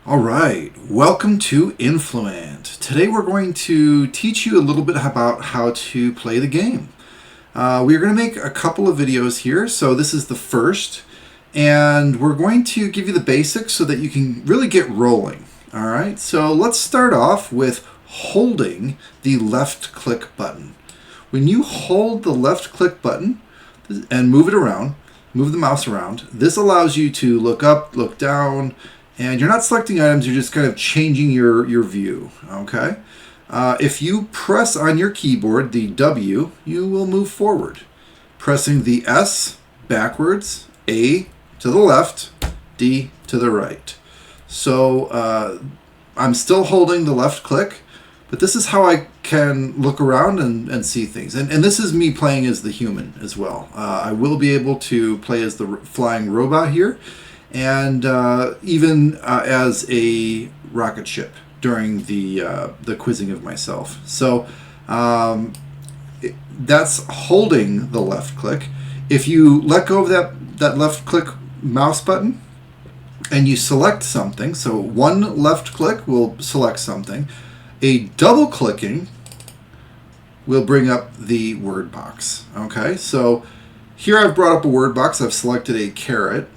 All right, welcome to Influent. Today we're going to teach you a little bit about how to play the game. We're going to make a couple of videos here, so this is the first, and we're going to give you the basics so that you can really get rolling. All right, so let's start off with holding the left click button. When you hold the left click button and move it around, move the mouse around, this allows you to look up, look down, and you're not selecting items, you're just kind of changing your view, okay? If you press on your keyboard the W, you will move forward. Pressing the S backwards, A to the left, D to the right. So I'm still holding the left click, but this is how I can look around and see things. And this is me playing as the human as well. I will be able to play as the flying robot here, and even as a rocket ship during the quizzing of myself. So that's holding the left click. If you let go of that left click mouse button and you select something, so one left click will select something, a double clicking will bring up the word box. Okay, so here I've brought up a word box. I've selected a carrot.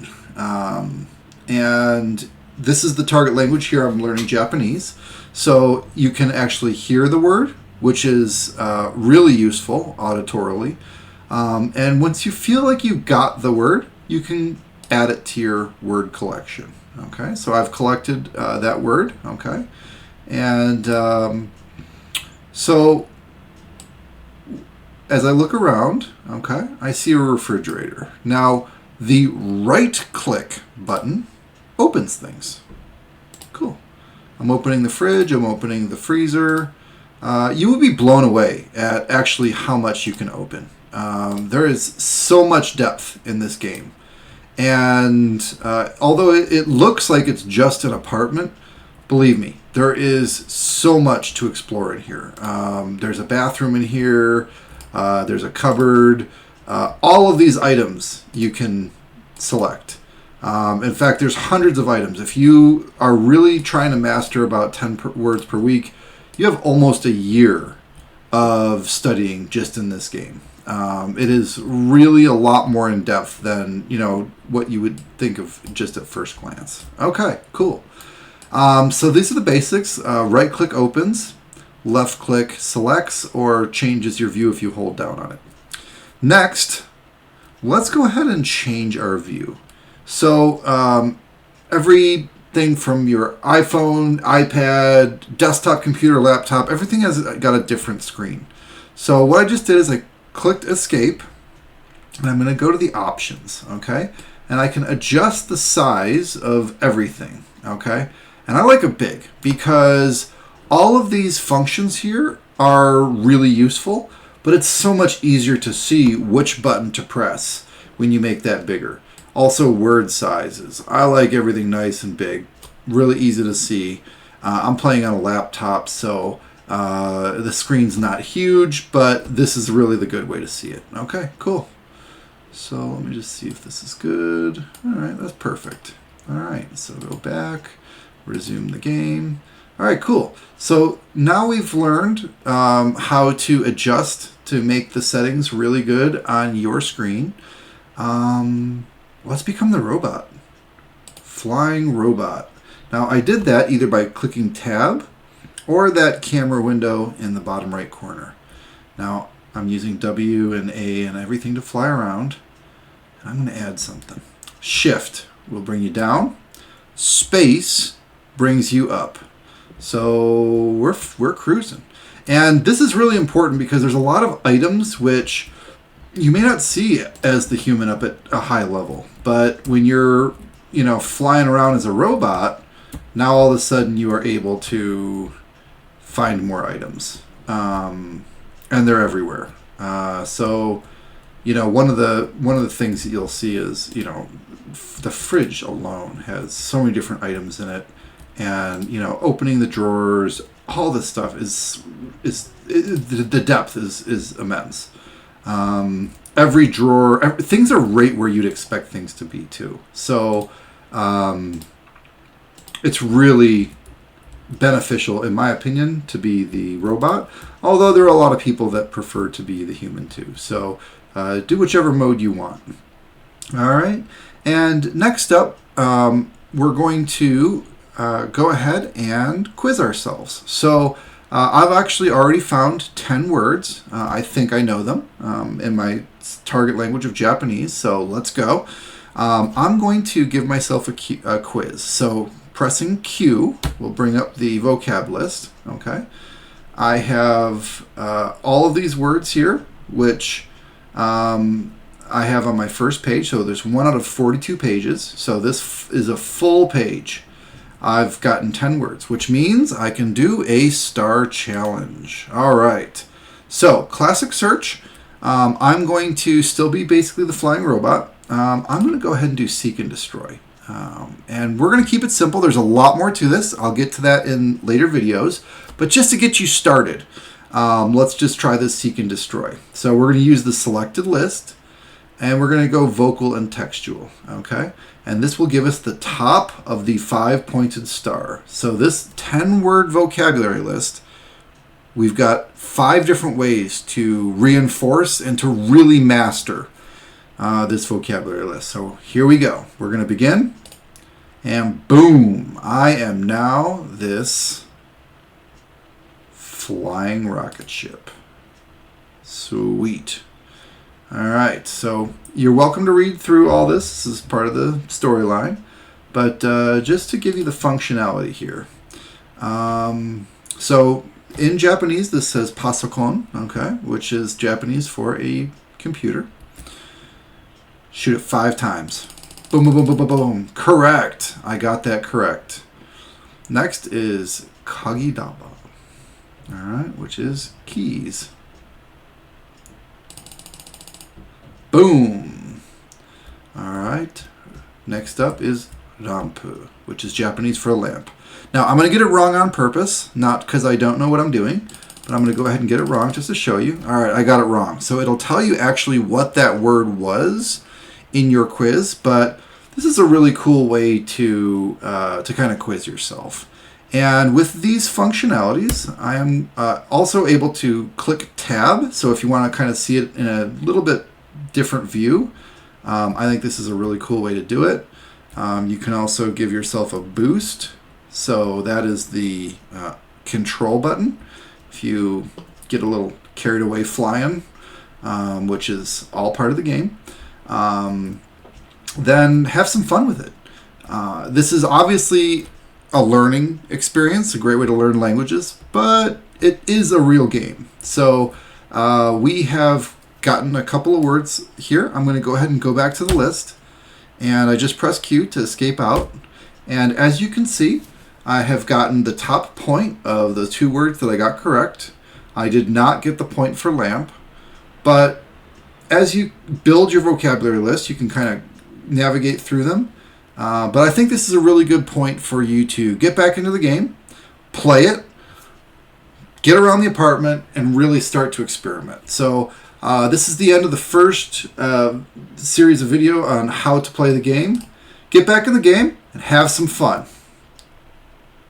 And this is the target language. Here I'm learning Japanese. So you can actually hear the word, which is really useful auditorily. And once you feel like you've got the word, you can add it to your word collection. Okay, so I've collected that word. Okay, and so as I look around, okay, I see a refrigerator. Now, the right click button opens things. Cool. I'm opening the fridge, I'm opening the freezer. You would be blown away at actually how much you can open. There is so much depth in this game. And although it looks like it's just an apartment, believe me, there is so much to explore in here. There's a bathroom in here, there's a cupboard. All of these items you can select. In fact, there's hundreds of items. If you are really trying to master about 10 words per week, you have almost a year of studying just in this game. It is really a lot more in depth than what you would think of just at first glance. Okay, cool. So these are the basics. Right click opens, left click selects or changes your view if you hold down on it. Next, let's go ahead and change our view. So everything from your iPhone, iPad, desktop computer, laptop, everything has got a different screen. So what I just did is I clicked escape, and I'm going to go to the options, okay? And I can adjust the size of everything, okay? And I like it big because all of these functions here are really useful, but it's so much easier to see which button to press when you make that bigger. Also, word sizes. I like everything nice and big, really easy to see. I'm playing on a laptop, so the screen's not huge, but this is really the good way to see it. Okay, cool. So let me just see if this is good. All right, that's perfect. All right, so go back, resume the game. All right, cool. So now we've learned how to adjust to make the settings really good on your screen. Let's become the robot. Flying robot. Now I did that either by clicking tab or that camera window in the bottom right corner. Now I'm using W and A and everything to fly around. And I'm going to add something. Shift will bring you down. Space brings you up. So we're cruising. And this is really important because there's a lot of items which you may not see as the human up at a high level. But when you're, flying around as a robot, now all of a sudden you are able to find more items. And they're everywhere. So one of the things that you'll see is, the fridge alone has so many different items in it. And opening the drawers, all this stuff the depth is immense. Every drawer, things are right where you'd expect things to be too. So it's really beneficial, in my opinion, to be the robot, although there are a lot of people that prefer to be the human too. So do whichever mode you want. All right, and next up, we're going to go ahead and quiz ourselves. So I've actually already found 10 words. I think I know them in my target language of Japanese, so let's go. I'm going to give myself a quiz. So pressing Q will bring up the vocab list. Okay, I have all of these words here, which I have on my first page. So there's 1 out of 42 pages. So this is a full page. I've gotten 10 words, which means I can do a star challenge. All right. So classic search. I'm going to still be basically the flying robot. I'm going to go ahead and do seek and destroy. And we're going to keep it simple. There's a lot more to this. I'll get to that in later videos. But just to get you started, let's just try this seek and destroy. So we're going to use the selected list. And we're going to go vocal and textual, okay? And this will give us the top of the 5-pointed star. So this 10-word vocabulary list, we've got 5 different ways to reinforce and to really master this vocabulary list. So here we go. We're going to begin. And boom, I am now this flying rocket ship. Sweet. All right, so you're welcome to read through all this. This is part of the storyline. But just to give you the functionality here. So in Japanese, this says pasokon, okay, which is Japanese for a computer. Shoot it 5 times. Boom, boom, boom, boom, boom, boom. Correct. I got that correct. Next is kagidaba, all right, which is keys. Boom. All right. Next up is rampu, which is Japanese for a lamp. Now, I'm going to get it wrong on purpose, not because I don't know what I'm doing, but I'm going to go ahead and get it wrong just to show you. All right, I got it wrong. So it'll tell you actually what that word was in your quiz, but this is a really cool way to kind of quiz yourself. And with these functionalities, I am also able to click tab. So if you want to kind of see it in a little bit different view, I think this is a really cool way to do it. You can also give yourself a boost. So that is the control button. If you get a little carried away flying, which is all part of the game, then have some fun with it. This is obviously a learning experience, a great way to learn languages, but it is a real game. So we have gotten a couple of words here. I'm going to go ahead and go back to the list, and I just press Q to escape out. And as you can see, I have gotten the top point of the 2 words that I got correct. I did not get the point for lamp, but as you build your vocabulary list, you can kind of navigate through them. But I think this is a really good point for you to get back into the game, play it, get around the apartment, and really start to experiment. So this is the end of the first series of video on how to play the game. Get back in the game and have some fun.